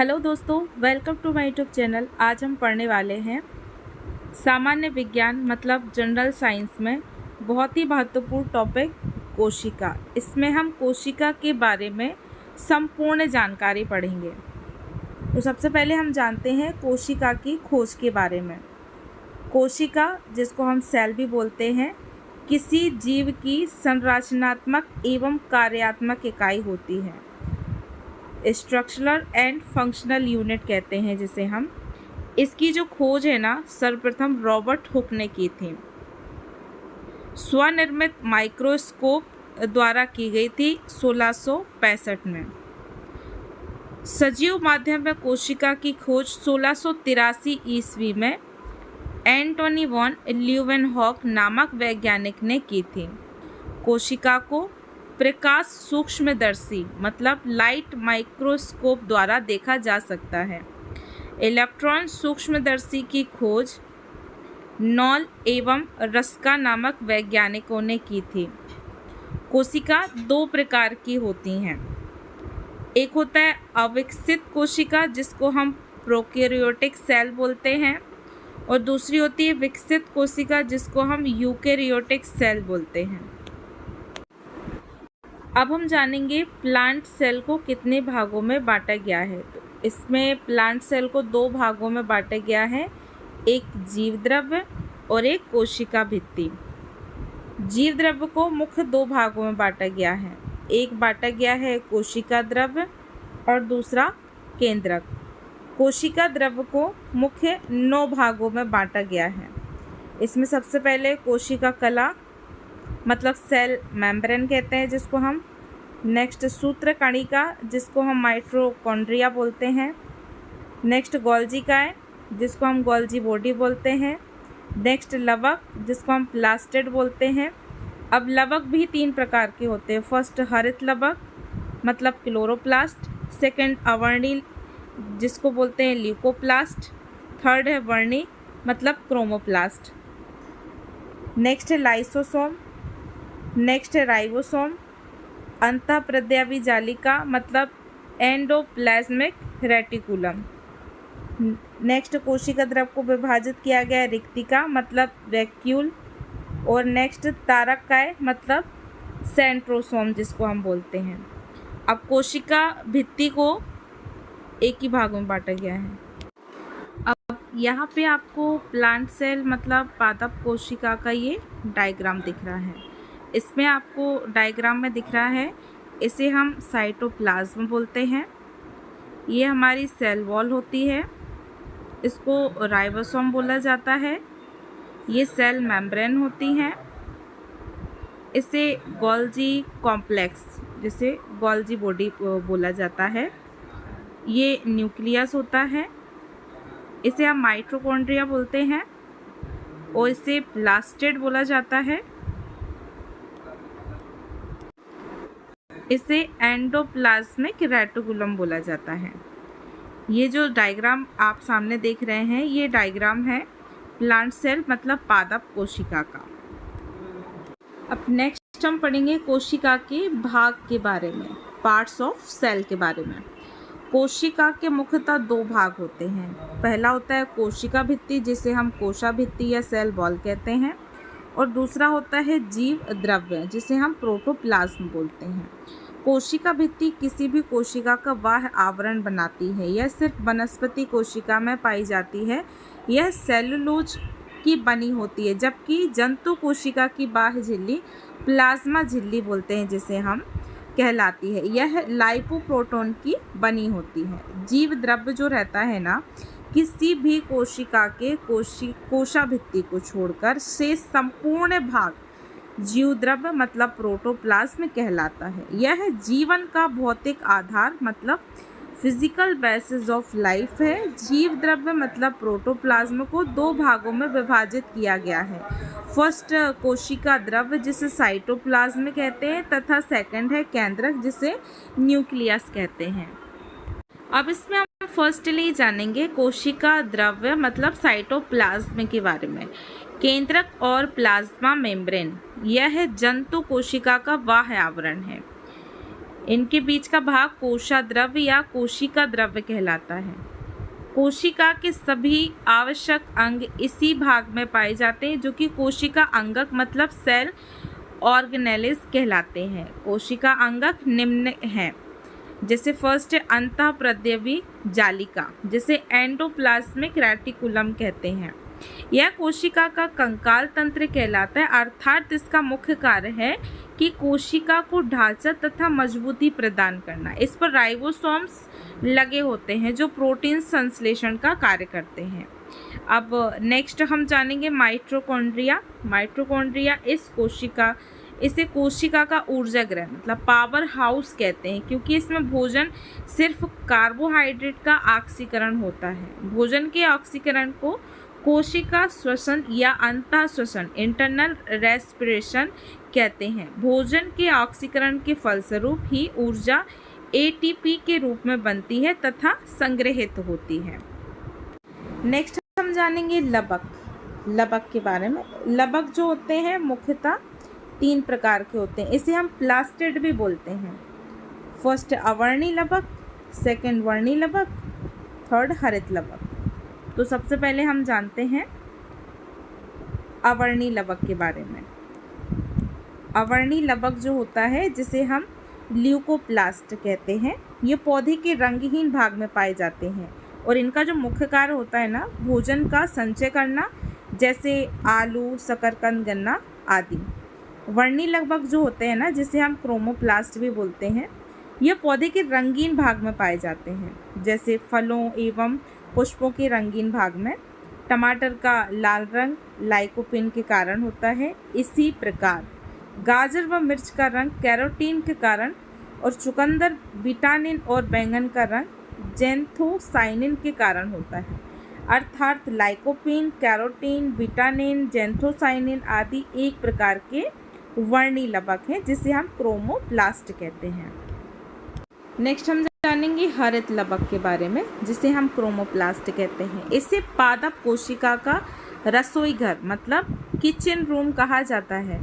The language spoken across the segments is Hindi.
हेलो दोस्तों, welcome to my YouTube channel. आज हम पढ़ने वाले हैं सामान्य विज्ञान मतलब जनरल साइंस में बहुत ही महत्वपूर्ण टॉपिक कोशिका। इसमें हम कोशिका के बारे में संपूर्ण जानकारी पढ़ेंगे। तो सबसे पहले हम जानते हैं कोशिका की खोज के बारे में। कोशिका, जिसको हम सेल भी बोलते हैं, किसी जीव की संरचनात्मक एवं कार्यात्मक इकाई होती है। स्ट्रक्चरल एंड फंक्शनल यूनिट कहते हैं जिसे हम। इसकी जो खोज है ना, सर्वप्रथम रॉबर्ट हुक ने की थी। स्वनिर्मित माइक्रोस्कोप द्वारा की गई थी 1665 में। सजीव माध्यम में कोशिका की खोज 1683 ईस्वी में एंटोनी वॉन ल्यूवेनहॉक नामक वैज्ञानिक ने की थी। कोशिका को प्रकाश सूक्ष्मदर्शी मतलब लाइट माइक्रोस्कोप द्वारा देखा जा सकता है। इलेक्ट्रॉन सूक्ष्मदर्शी की खोज नॉल एवं रस्का नामक वैज्ञानिकों ने की थी। कोशिका दो प्रकार की होती हैं। एक होता है अविकसित कोशिका, जिसको हम प्रोकैरियोटिक सेल बोलते हैं, और दूसरी होती है विकसित कोशिका, जिसको हम यूकैरियोटिक सेल बोलते हैं। अब हम जानेंगे प्लांट सेल को कितने भागों में बांटा गया है। तो इसमें प्लांट सेल को दो भागों में बांटा गया है, एक जीव द्रव्य और एक कोशिका भित्ति। जीव द्रव्य को मुख्य दो भागों में बांटा गया है, एक बांटा गया है कोशिका द्रव्य और दूसरा केंद्रक। कोशिका द्रव्य को मुख्य 9 भागों में बांटा गया है। इसमें सबसे पहले कोशिका कला मतलब सेल मेम्ब्रेन कहते हैं जिसको हम। नेक्स्ट सूत्र कणिका, जिसको हम माइटोकॉन्ड्रिया बोलते हैं। नेक्स्ट गोल्जिकाएं, जिसको हम गोल्जी बॉडी बोलते हैं। नेक्स्ट लवक, जिसको हम प्लास्टिड बोलते हैं। अब लवक भी 3 प्रकार के होते हैं। फर्स्ट हरित लवक मतलब क्लोरोप्लास्ट। सेकंड अवर्णी, जिसको बोलते हैं ल्यूकोप्लास्ट। थर्ड है वर्णी मतलब क्रोमोप्लास्ट। नेक्स्ट है लाइसोसोम। नेक्स्ट है राइबोसोम। अंतःप्रद्रव्य जालिका मतलब एंडोप्लाज्मिक रेटिकुलम। नेक्स्ट कोशिका द्रव को विभाजित किया गया रिक्तिका मतलब वैक्यूल। और नेक्स्ट तारककाय मतलब सेंट्रोसोम, जिसको हम बोलते हैं। अब कोशिका भित्ति को एक ही भाग में बांटा गया है। अब यहाँ पे आपको प्लांट सेल मतलब पादप कोशिका का ये डायग्राम दिख रहा है। इसमें आपको डायग्राम में दिख रहा है, इसे हम साइटोप्लाज्म बोलते हैं। ये हमारी सेल वॉल होती है, इसको राइबोसोम बोला जाता है। ये सेल मेम्ब्रेन होती हैं, इसे गोल्जी कॉम्प्लेक्स जिसे गोल्जी बॉडी बोला जाता है। ये न्यूक्लियस होता है, इसे हम माइटोकॉन्ड्रिया बोलते हैं, और इसे प्लास्टिड बोला जाता है। इसे एंडोप्लाज्मिक रेटिकुलम बोला जाता है। ये जो डायग्राम आप सामने देख रहे हैं, ये डायग्राम है प्लांट सेल मतलब पादप कोशिका का। अब नेक्स्ट हम पढ़ेंगे कोशिका के भाग के बारे में, पार्ट्स ऑफ सेल के बारे में। कोशिका के मुख्यतः 2 भाग होते हैं। पहला होता है कोशिका भित्ति, जिसे हम कोशा भित्ति या सेल वॉल कहते हैं, और दूसरा होता है जीव द्रव्य, जिसे हम प्रोटोप्लाज्म बोलते हैं। कोशिका भित्ति किसी भी कोशिका का बाह्य आवरण बनाती है। यह सिर्फ वनस्पति कोशिका में पाई जाती है। यह सेलुलोज की बनी होती है, जबकि जंतु कोशिका की बाह्य झिल्ली प्लाज्मा झिल्ली बोलते हैं जिसे हम कहलाती है। यह लाइपोप्रोटीन की बनी होती है। जीव द्रव्य जो रहता है ना, किसी भी कोशिका के कोशा भित्ति को छोड़कर शेष संपूर्ण भाग जीव द्रव्य मतलब प्रोटोप्लाज्म कहलाता है। यह जीवन का भौतिक आधार मतलब फिजिकल बेसिस ऑफ लाइफ है। जीव द्रव्य मतलब प्रोटोप्लाज्म को 2 भागों में विभाजित किया गया है। फर्स्ट कोशिका द्रव्य, जिसे साइटोप्लाज्म कहते हैं, तथा सेकंड है केंद्रक, जिसे न्यूक्लियस कहते हैं। अब इसमें हम फर्स्टली जानेंगे कोशिका द्रव्य मतलब साइटोप्लाज्म के बारे में। केंद्रक और प्लाज्मा मेम्ब्रेन, यह जंतु कोशिका का बाह्य आवरण है। इनके बीच का भाग कोशाद्रव्य या कोशिका द्रव्य कहलाता है। कोशिका के सभी आवश्यक अंग इसी भाग में पाए जाते हैं, जो कि कोशिका अंगक मतलब सेल ऑर्गेनेलिस कहलाते हैं। कोशिका अंगक निम्न हैं, जैसे फर्स्ट है अंतःप्रद्रवी जालिका, जिसे एंडोप्लाज्मिक रेटिकुलम कहते हैं। यह कोशिका का कंकाल तंत्र कहलाता है, अर्थात इसका मुख्य कार्य है कि कोशिका को ढांचा तथा मजबूती प्रदान करना। इस पर राइबोसोम्स लगे होते हैं जो प्रोटीन संश्लेषण का कार्य करते हैं। अब नेक्स्ट हम जानेंगे माइटोकॉन्ड्रिया। माइटोकॉन्ड्रिया इसे कोशिका का ऊर्जा गृह मतलब पावर हाउस कहते हैं, क्योंकि इसमें भोजन सिर्फ कार्बोहाइड्रेट का ऑक्सीकरण होता है। भोजन के ऑक्सीकरण को कोशिका श्वसन या अंतः श्वसन इंटरनल रेस्पिरेशन कहते हैं। भोजन के ऑक्सीकरण के फलस्वरूप ही ऊर्जा एटीपी के रूप में बनती है तथा संग्रहित होती है। नेक्स्ट हम जानेंगे लबक। लबक के बारे में। लबक जो होते हैं मुख्यतः 3 प्रकार के होते हैं। इसे हम प्लास्टिड भी बोलते हैं। फर्स्ट अवर्णी लबक, सेकंड वर्णी लबक, थर्ड हरित लबक। तो सबसे पहले हम जानते हैं अवर्णी लबक के बारे में। अवर्णी लबक जो होता है जिसे हम ल्यूकोप्लास्ट कहते हैं, ये पौधे के रंगहीन भाग में पाए जाते हैं और इनका जो मुख्य कार्य होता है ना, भोजन का संचय करना, जैसे आलू, शकरकंद, गन्ना आदि। वर्णी लबक जो होते हैं ना, जिसे हम क्रोमोप्लास्ट भी बोलते हैं, यह पौधे के रंगीन भाग में पाए जाते हैं, जैसे फलों एवं पुष्पों के रंगीन भाग में। टमाटर का लाल रंग लाइकोपिन के कारण होता है। इसी प्रकार गाजर व मिर्च का रंग कैरोटीन के कारण और चुकंदर विटामिन और बैंगन का रंग जेंथोसाइनिन के कारण होता है। अर्थात लाइकोपिन, कैरोटीन, विटामिन, जेंथोसाइनिन आदि एक प्रकार के वर्णी लबक हैं, जिसे हम क्रोमोप्लास्ट कहते हैं। नेक्स्ट हम जानेंगे हरित लबक के बारे में, जिसे हम क्रोमोप्लास्ट कहते हैं। इसे पादप कोशिका का रसोई घर मतलब किचन रूम कहा जाता है।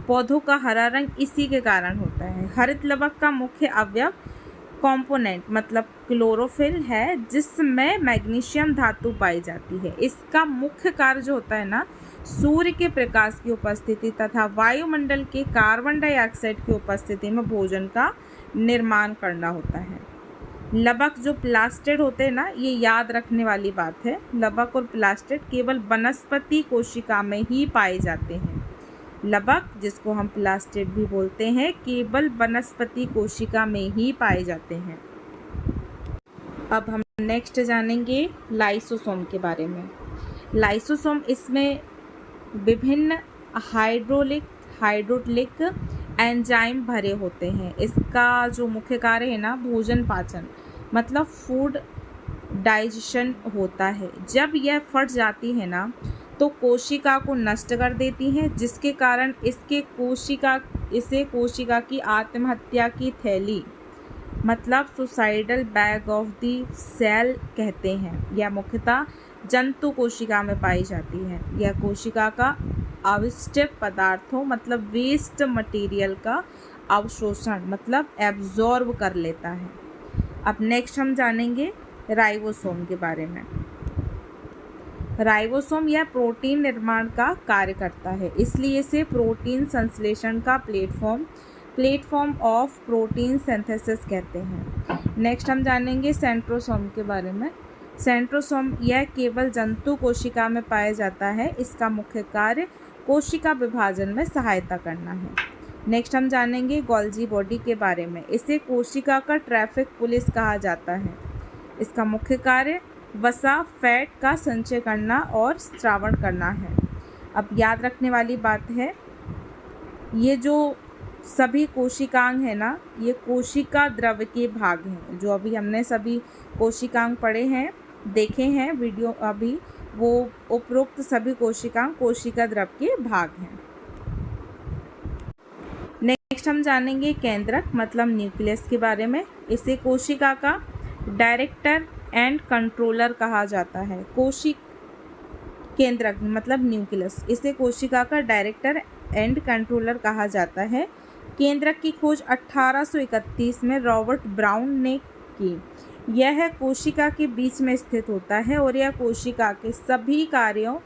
पौधों का हरा रंग इसी के कारण होता है। हरित लबक का मुख्य अवयव कंपोनेंट मतलब क्लोरोफिल है, जिसमें मैग्नीशियम धातु पाई जाती है। इसका मुख्य कार्य जो होता है ना, सूर्य के प्रकाश की उपस्थिति तथा वायुमंडल के कार्बन डाइऑक्साइड की उपस्थिति में भोजन का निर्माण करना होता है। लबक जो प्लास्टिड होते हैं ना, ये याद रखने वाली बात है, लबक और प्लास्टिड केवल वनस्पति कोशिका में ही पाए जाते हैं। लबक, जिसको हम प्लास्टिड भी बोलते हैं, केवल वनस्पति कोशिका में ही पाए जाते हैं। अब हम नेक्स्ट जानेंगे लाइसोसोम के बारे में। लाइसोसोम इसमें विभिन्न हाइड्रोलिक एंजाइम भरे होते हैं। इसका जो मुख्य कार्य है ना, भोजन पाचन मतलब फूड डाइजेशन होता है। जब यह फट जाती है ना, तो कोशिका को नष्ट कर देती है, जिसके कारण इसे कोशिका की आत्महत्या की थैली मतलब suicidal bag of the cell कहते हैं। यह मुख्यतः जंतु कोशिका में पाई जाती है। यह कोशिका का अवशिष्ट पदार्थों मतलब वेस्ट मटेरियल का अवशोषण मतलब एब्जॉर्ब कर लेता है। अब नेक्स्ट हम जानेंगे राइबोसोम के बारे में। राइबोसोम यह प्रोटीन निर्माण का कार्य करता है, इसलिए इसे प्रोटीन संश्लेषण का प्लेटफॉर्म ऑफ प्रोटीन सिंथेसिस कहते हैं। नेक्स्ट हम जानेंगे सेंट्रोसोम के बारे में। सेंट्रोसोम यह केवल जंतु कोशिका में पाया जाता है। इसका मुख्य कार्य कोशिका विभाजन में सहायता करना है। नेक्स्ट हम जानेंगे गोल्जी बॉडी के बारे में। इसे कोशिका का ट्रैफिक पुलिस कहा जाता है। इसका मुख्य कार्य वसा फैट का संचय करना और स्रावण करना है। अब याद रखने वाली बात है, ये जो सभी कोशिकांग है ना, ये कोशिका द्रव्य के भाग हैं। जो अभी हमने सभी कोशिकांग पढ़े हैं, देखे हैं वीडियो अभी, वो उपरोक्त सभी कोशिकांग कोशिका द्रव्य के भाग हैं। नेक्स्ट हम जानेंगे केंद्रक मतलब न्यूक्लियस के बारे में। इसे कोशिका का डायरेक्टर एंड कंट्रोलर कहा जाता है। केंद्रक मतलब न्यूक्लियस, इसे कोशिका का डायरेक्टर एंड कंट्रोलर कहा जाता है। केंद्रक की खोज 1831 में रॉबर्ट ब्राउन ने की। यह कोशिका के बीच में स्थित होता है और यह कोशिका के सभी कार्यों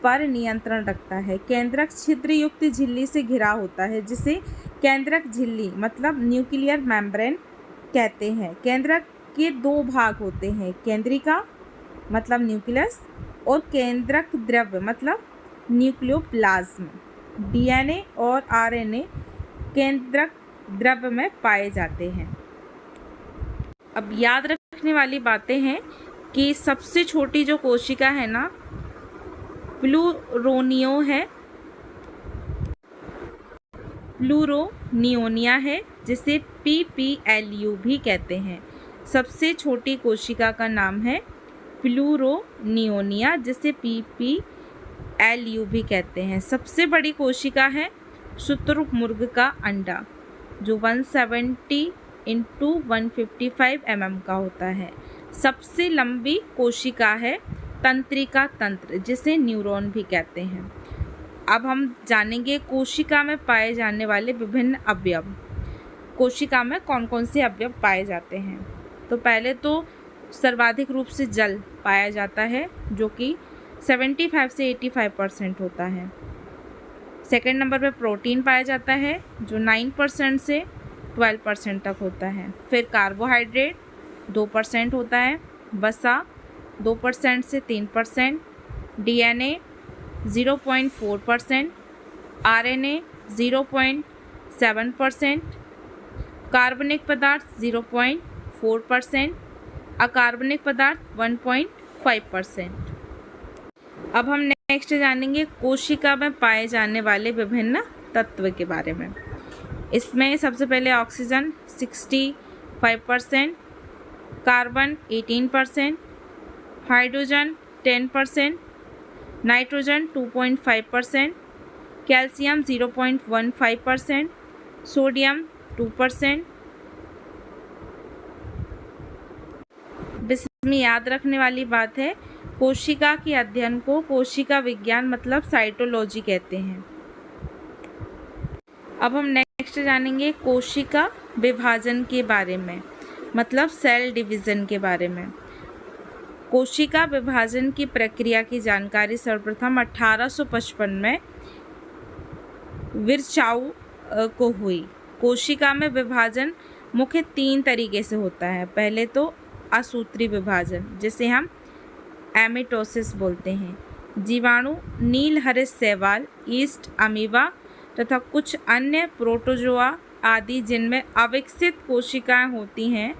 पर नियंत्रण रखता है। केंद्रक छिद्रयुक्त झिल्ली से घिरा होता है, जिसे केंद्रक झिल्ली मतलब न्यूक्लियर मेम्ब्रेन कहते हैं। केंद्रक के दो भाग होते हैं, केंद्रिका मतलब न्यूक्लियस और केंद्रक द्रव्य मतलब न्यूक्लियोप्लाज्म। डीएनए और आरएनए केंद्रक द्रव्य में पाए जाते हैं। अब याद रखने वाली बातें हैं कि सबसे छोटी जो कोशिका है ना, प्लूरोनियोनिया है, जिसे PPLU भी कहते हैं। सबसे छोटी कोशिका का नाम है प्लूरोनियोनिया, जिसे PPLU भी कहते हैं। सबसे बड़ी कोशिका है शुतुरमुर्ग का अंडा, जो 170 इंटू 155 mm का होता है। सबसे लंबी कोशिका है तंत्रिका तंत्र, जिसे न्यूरॉन भी कहते हैं। अब हम जानेंगे कोशिका में पाए जाने वाले विभिन्न अवयव। कोशिका में कौन कौन से अवयव पाए जाते हैं? तो पहले तो सर्वाधिक रूप से जल पाया जाता है, जो कि 75 से 85% होता है। सेकंड नंबर पे प्रोटीन पाया जाता है, जो 9% से 12% तक होता है। फिर कार्बोहाइड्रेट 2% होता है, वसा 2% से 3%, डीएनए 0.4%, आरएनए 0.7%, कार्बनिक पदार्थ 0.4%, अकार्बनिक पदार्थ 1.5%। अब हम नेक्स्ट जानेंगे कोशिका में पाए जाने वाले विभिन्न तत्व के बारे में। इसमें सबसे पहले oxygen 65%, carbon 18%, hydrogen 10%, nitrogen 2.5%, calcium 0.15%, sodium 2%। इसमें याद रखने वाली बात है, कोशिका के अध्ययन को कोशिका विज्ञान मतलब साइटोलॉजी कहते हैं। अब हम नेक्स्ट जानेंगे कोशिका विभाजन के बारे में, मतलब सेल डिवीज़न के बारे में। कोशिका विभाजन की प्रक्रिया की जानकारी सर्वप्रथम 1855 में विर्चाउ को हुई। कोशिका में विभाजन मुख्य 3 तरीके से होता है। पहले तो असूत्री विभाजन, जिसे हम एमिटोसिस बोलते हैं। जीवाणु, नील हरित शैवाल, ईस्ट, अमीबा तथा कुछ अन्य प्रोटोजोआ आदि जिनमें अविकसित कोशिकाएं होती हैं,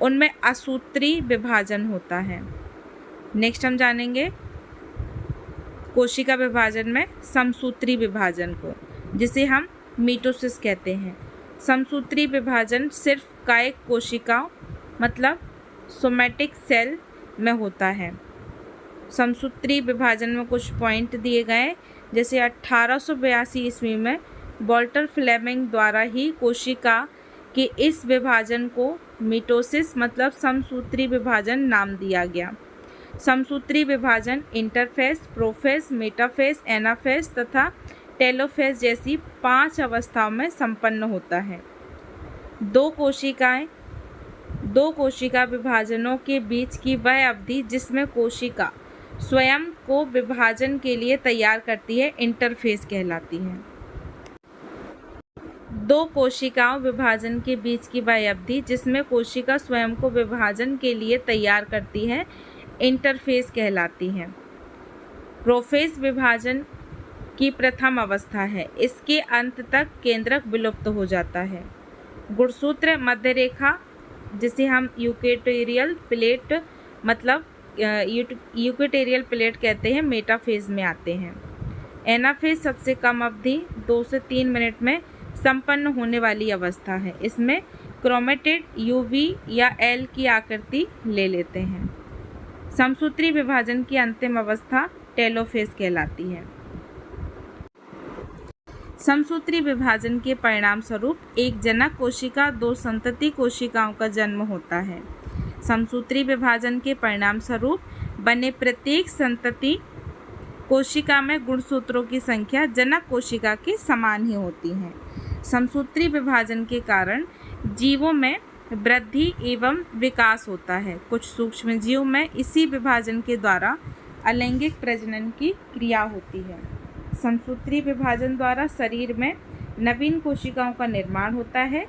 उनमें असूत्री विभाजन होता है। नेक्स्ट हम जानेंगे कोशिका विभाजन में समसूत्री विभाजन को, जिसे हम मीटोसिस कहते हैं। समसूत्री विभाजन सिर्फ कायिक कोशिकाओं मतलब सोमैटिक सेल में होता है। समसूत्री विभाजन में कुछ पॉइंट दिए गए, जैसे 1882 ईस्वी में वॉल्टर फ्लेमिंग द्वारा ही कोशिका के इस विभाजन को मीटोसिस मतलब समसूत्री विभाजन नाम दिया गया। समसूत्री विभाजन इंटरफेस, प्रोफेस, मेटाफेस, एनाफेस तथा टेलोफेस जैसी 5 अवस्थाओं में संपन्न होता है। दो कोशिका विभाजनों के बीच की वह अवधि जिसमें कोशिका स्वयं को विभाजन के लिए तैयार करती है, इंटरफेस कहलाती है। दो कोशिकाओं विभाजन के बीच की वह अवधि जिसमें कोशिका स्वयं को विभाजन के लिए तैयार करती है, इंटरफेस कहलाती है। प्रोफेस विभाजन की प्रथम अवस्था है। इसके अंत तक केंद्रक विलुप्त हो जाता है। गुणसूत्र मध्य रेखा, जिसे हम यूक्वेटोरियल प्लेट मतलब यूक्वेटोरियल प्लेट कहते हैं, मेटाफेज में आते हैं। एनाफेज सबसे कम अवधि 2 से 3 मिनट में संपन्न होने वाली अवस्था है। इसमें क्रोमेटिड UV या L की आकृति ले लेते हैं। समसूत्री विभाजन की अंतिम अवस्था टेलोफेज कहलाती है। समसूत्री विभाजन के परिणाम स्वरूप एक जनक कोशिका 2 संतति कोशिकाओं का जन्म होता है। समसूत्री विभाजन के परिणाम स्वरूप बने प्रत्येक संतति कोशिका में गुणसूत्रों की संख्या जनक कोशिका के समान ही होती है। समसूत्री विभाजन के कारण जीवों में वृद्धि एवं विकास होता है। कुछ सूक्ष्म जीवों में इसी विभाजन के द्वारा अलैंगिक प्रजनन की क्रिया होती है। समसूत्री विभाजन द्वारा शरीर में नवीन कोशिकाओं का निर्माण होता है।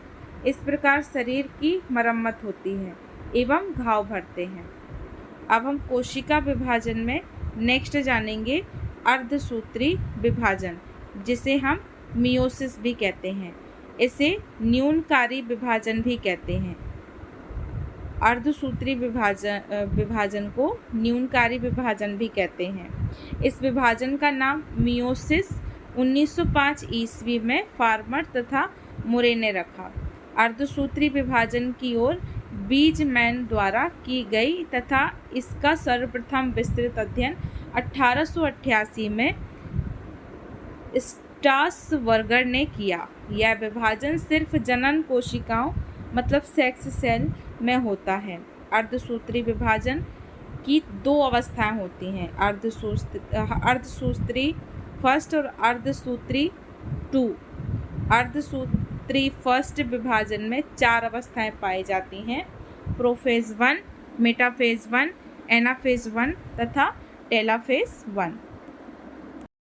इस प्रकार शरीर की मरम्मत होती है एवं घाव भरते हैं। अब हम कोशिका विभाजन में नेक्स्ट जानेंगे अर्धसूत्री विभाजन, जिसे हम मियोसिस भी कहते हैं। इसे न्यूनकारी विभाजन भी कहते हैं। अर्धसूत्री विभाजन को न्यूनकारी विभाजन भी कहते हैं। इस विभाजन का नाम मियोसिस 1905 ईस्वी में फार्मर तथा मुरे ने रखा। अर्धसूत्री विभाजन की ओर बीजमैन द्वारा की गई तथा इसका सर्वप्रथम विस्तृत अध्ययन 1888 में स्ट्रासवर्गर ने किया। यह विभाजन सिर्फ जनन कोशिकाओं मतलब सेक्स सेल में होता है। अर्धसूत्री विभाजन की दो अवस्थाएं होती हैं, अर्धसूत्री फर्स्ट और अर्धसूत्री टू। अर्धसूत्री फर्स्ट विभाजन में 4 अवस्थाएं पाई जाती हैं, प्रोफेज 1, मेटाफेज 1, एनाफेज 1 तथा टेलोफेज 1।